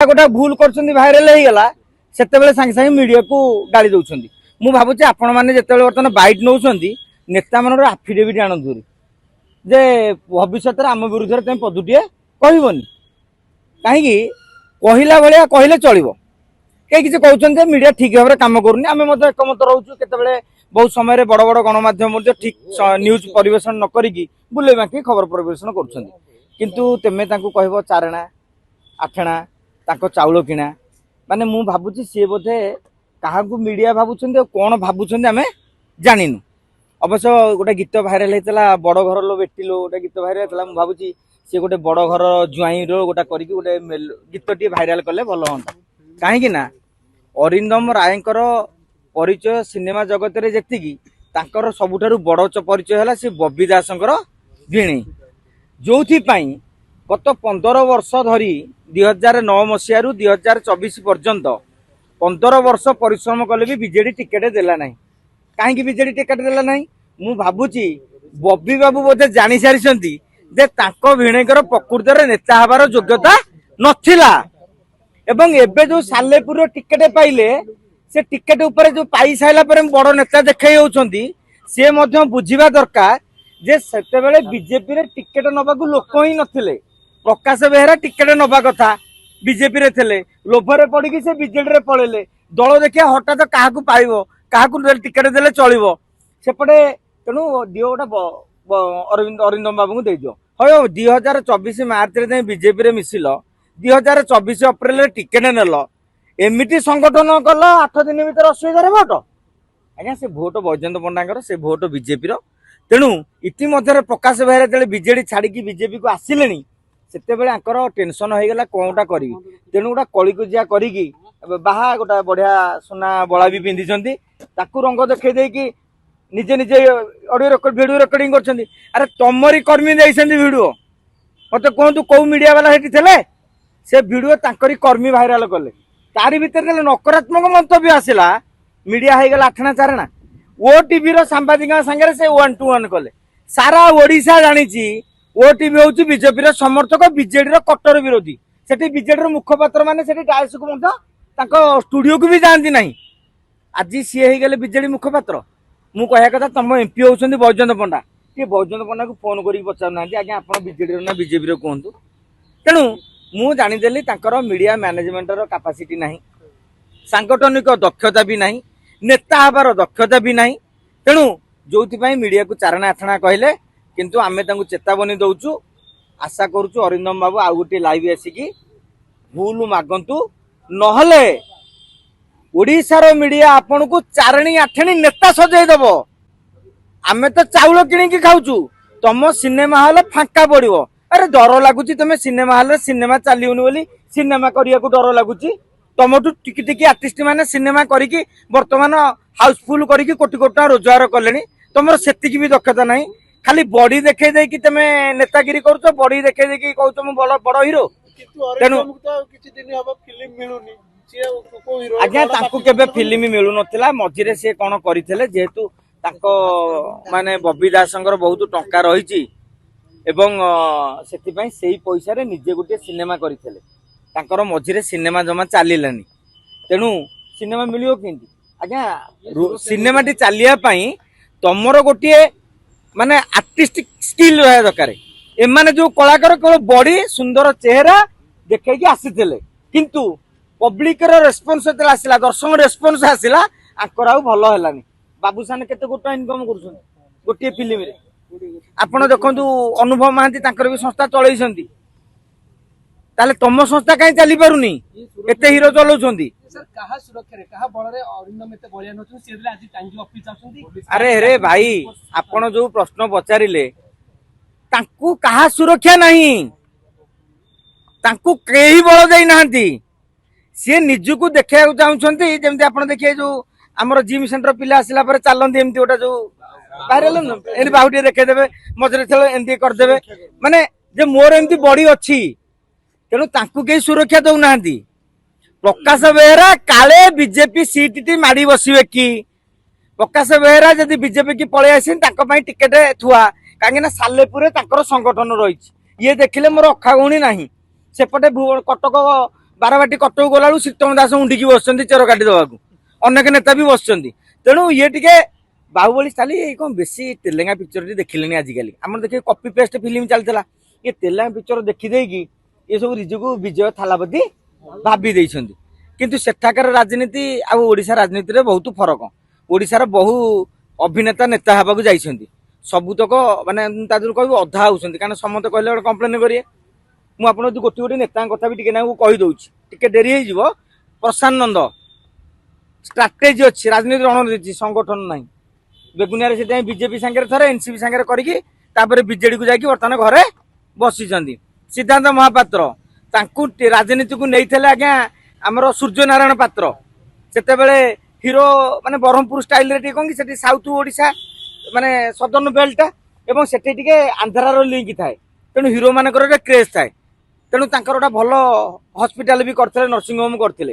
गोटे भूल कर भाइराल हो गला से सागे सागे मीडिया को गाड़ी दौरान मु भावुँ आपण मैंने जिते बर्तमान बैट नौ नेता मान आफिडेविट आणतु जे भविष्य आम विरुद्ध में तुम पदुटे कहबनी कहीं कहला भाया कहले चलो कई किसी कहते मीडिया ठीक भाव में कम करूनी आम एकमत रोचु केतबेले बहुत समय बड़ बड़ गणमाध्यम ठीक न्यूज परिवेशन न करी बुले बाकी खबर परिवेशन करुँच कह चारणा आठणा चाउल किणा माने मु भावुँ सी बोधे क्या मीडिया भावुं कौन भावुं आम जानिनु अवश्य गोटे गीत भाइराल होता बड़ घर लो बेटी लो गोटे गीत भाइराल होता मुझे भावुँ सी गोटे बड़ घर जुआई रोटा करके गोटे गीत टी भाइराल कले भल हाँ कहीं अरिंदम रायकर परिचय सिनेमा जगत रे जेतिकी तांकर सबुठारु बड़ परिचय है सी बबी दासंकर भिणी जो गत 15 वर्ष धरी 2009 मसीह 2024 पर्यंत 15 वर्ष परिश्रम कले भी बीजेडी टिकेट देला नहीं कहीं बीजेडी टिकेट देला नहीं मु भावुची बबी बाबू बोधे जानी सारी जे तांको भिणेकर प्रकृत नेता हबार योग्यता नथिला एवं एबे जो सालेपुर टिकेट पाइले से टिकेट ऊपर जो पाई साइला पर बड़ नेता देखई होउछंती से मध्य बुझिबा दरकार जे सेतेबेले बीजेपी रे टिकेट नबाकू लोक ही नथिले प्रकाश बेहरा टिकेट नबा कथा बीजेपी रे थिले लोभरे पड़ी से बीजेडी रे पळेले दल देखिया हठात काहाकू पाइबो काहाकू टिकेट देले चलिबो सेपटे तेणु दियो गोटा अरिंदम बाबू को दे दियो हो 2024 मार्च रे बीजेपी रे मिसिल 2024 अप्रैल रे टिकेट नेल एमिटी संगठन कल 8 दिन भीतर 80,000 भोट आज्ञा से भोट बैजयंत पंडा से भोट बीजेपी तेणु इतिमध्य प्रकाश बेहरा जो बीजेडी छाड़ी बीजेपी को आसिले से टेंशन हो गला कौनटा करी तेणु गोटा कलिकुजिया करी बाहा गोटा बढ़िया सुना बड़ा भी पिंधि रंग देखे देकी निजे निजे ऑडियो रेकॉर्ड वीडियो रेकॉर्डिंग कर अरे तमरी कर्मी वीडियो मत कहतु कौ मीडिया वाला थे से वीडियो तांकरी कर्मी भाइराल कले तारी भितर नकारात्मक मंतव्य आसला मीडिया हो गला आठना चारणा ओटीवी सांबादिक सागर से 1-to-1 कले सारा ओडिशा जानी ओटीवी हूँ बीजेपी समर्थक बीजेडी कट्टर विरोधी से बीजेडी मुखपात्र मैंने डायस को स्टूडियो को भी जाती ना आज सी हो गले बीजेडी मुखपात्र मु कह कथा तुम एमपी होती बैजयंत पंडा ये बैजयंत पंडा को फोन कर पचार आज्ञा आप बीजेडी ना बीजेपी कहतु तेणु मु जानीदेली मीडिया मैनेजमेंट कैपेसिटी नहीं सांगठनिक दक्षता भी नहीं नेता हबार दक्षता भी नहीं तेणु जो मीडिया को चारणा आठना कहले किंतु आमे तांको चेतावनी दउचु आशा करूचु अरिंदम बाबू आउ गोटे लाइव आसिकी भूल मागंतु नहले ओडिशार मीडिया आपन को चारणी आठणी नेता सजाई दबो आमे तो चाउल किणी खाऊचु तुम सिनेमा हॉल फांका पड़ो अरे डर लगुच तुम सिनेमा हॉल सिनेमा चलियोनी बोली सिनेमा करिया को डर लगुच तुमठू टिकी टिकी आर्टिस्ट माने सिनेमा करिकी वर्तमान हाउसफुल करिकी कोटी कोटी रोजगार कले तुम सेतिकी भी दक्षता नहीं खाली बॉडी देखे देकी तुम नेतागिरी करुच बॉडी देखे देकी कहूच मु बड़ हिरो तेणु आज्ञा तांकु केबे फिल्म मिलु नथिला मझिरे से कोन करिथिले जेहेतु तांको माने बबी दासंकर बहुत टंका रहिची एवं सेतिपई सेही पैसा रे निजे गुटे सिनेमा करिथिले तांकर मझिरे सिनेमा जमा चलिलानी तेणु सिनेमा मिलियो किंती आज्ञा सिनेमा टी चलिया पई तमरो गोटे माने आर्टिस्टिक स्किल रहा दरकार एमाने जो कलाकार केवल बॉडी सुंदर चेहरा देखैकी आसीथिले किंतु पब्लिक रेस्पॉन्स आसला दर्शक रेस्पॉन्स आसला आंकर आउ भल हेलानी बाबूसाने केते गोटा इनकम करछन गोटे फिल्म रे आपण देखंतु अनुभव महांती तांकर भी संस्था चलैछंती ताले तम संस्था काई चली पारुनी एते हीरो चलौछंती सर कहा सुरक्षा रे कहा बळ रे अरिंदम एते बलिया नछन सेदले आज टांगी ऑफिस आछंती अरे रे भाई आपण जो प्रश्न पचारिले तांकू कहा सुरक्षा नहीं तांकू केही बळ देई नाहंती सी निजको देखा चाहते जमी आप देखिए जो आम जिम सेंटर पिला आसला चलती एमती गोटा जो भाइराल बाहुटे देखेदेवे मझे एमती करदे माने जे मोर एमती बॉडी अच्छी तेणु तांकू कहीं सुरक्षा दौना प्रकाश बेहरा काले बीजेपी सीट टी माड़ी बसवे कि प्रकाश बेहरा जदि बीजेपी की पलि आसी टिकेट थुआ कहीं सालेपुर संगठन रही ये देखिले मोर अखा गौणी ना सेपटे कटक ବାରବାଟୀ କଟକ ଗଲାବେଳକୁ ଶ୍ରୀତମ ଦାସ ଉଣ୍ଡିକି ବସିଛନ୍ତି ଚେର କାଟି ଦେବାକୁ, ଅନେକ ନେତା ବି ବସିଛନ୍ତି। ତେଣୁ ଇଏ ଟିକେ ବାହୁବଳୀ ଚାଲି ଏଇ କଣ ବେଶୀ ତେଲେଙ୍ଗା ପିକ୍ଚରଟି ଦେଖିଲେଣି ଆଜିକାଲି। ଆମର ଦେଖିବେ କପି ପେଷ୍ଟ ଫିଲ୍ମ ଚାଲିଥିଲା, ଏ ତେଲେଙ୍ଗା ପିକ୍ଚର ଦେଖିଦେଇକି ଏସବୁ ନିଜକୁ ବିଜୟ ଥାଲାପତି ଭାବି ଦେଇଛନ୍ତି। କିନ୍ତୁ ସେଠାକାର ରାଜନୀତି ଆଉ ଓଡ଼ିଶା ରାଜନୀତିରେ ବହୁତ ଫରକ। ଓଡ଼ିଶାର ବହୁ ଅଭିନେତା ନେତା ହେବାକୁ ଯାଇଛନ୍ତି, ସବୁତକ ମାନେ ତା ଦେହରୁ କହିବୁ ଅଧା ହଉଛନ୍ତି, କାରଣ ସମସ୍ତେ କହିଲେ ଗୋଟେ କମ୍ପ୍ଲେନ କରିବେ। ମୁଁ ଆପଣଙ୍କୁ ଗୋଟିଏ ଗୋଟିଏ ନେତାଙ୍କ କଥା ବି ଟିକେ ନାକୁ କହିଦଉଛି, ଟିକେ ଡେରି ହେଇଯିବ। ପ୍ରଶାନ୍ତ ନନ୍ଦ ଷ୍ଟ୍ରାଟେଜି ଅଛି, ରାଜନୀତି ରଣନୀତି, ସଂଗଠନ ନାହିଁ। ବେଗୁନିଆରେ ସେଥିପାଇଁ ବିଜେପି ସାଙ୍ଗରେ ଥରେ ଏନସିପି ସାଙ୍ଗରେ କରିକି ତାପରେ ବିଜେଡିକୁ ଯାଇକି ବର୍ତ୍ତମାନ ଘରେ ବସିଛନ୍ତି। ସିଦ୍ଧାନ୍ତ ମହାପାତ୍ର ତାଙ୍କୁ ରାଜନୀତିକୁ ନେଇଥିଲେ ଆଜ୍ଞା ଆମର ସୂର୍ଯ୍ୟ ନାରାୟଣ ପାତ୍ର, ସେତେବେଳେ ହିରୋ ମାନେ ବ୍ରହ୍ମପୁର ଷ୍ଟାଇଲରେ ଟିକେ କଣ କି ସେଠି ସାଉଥ ଓଡ଼ିଶା ମାନେ ସଦର୍ଣ୍ଣ ବେଲ୍ଟ ଏବଂ ସେଠି ଟିକେ ଆନ୍ଧ୍ରାର ଲିଙ୍କ ଥାଏ, ତେଣୁ ହିରୋ ମାନଙ୍କର ଗୋଟେ କ୍ରେଜ୍ ଥାଏ। ତେଣୁ ତାଙ୍କର ଗୋଟେ ଭଲ ହସ୍ପିଟାଲ ବି କରିଥିଲେ, ନର୍ସିଂ ହୋମ କରିଥିଲେ।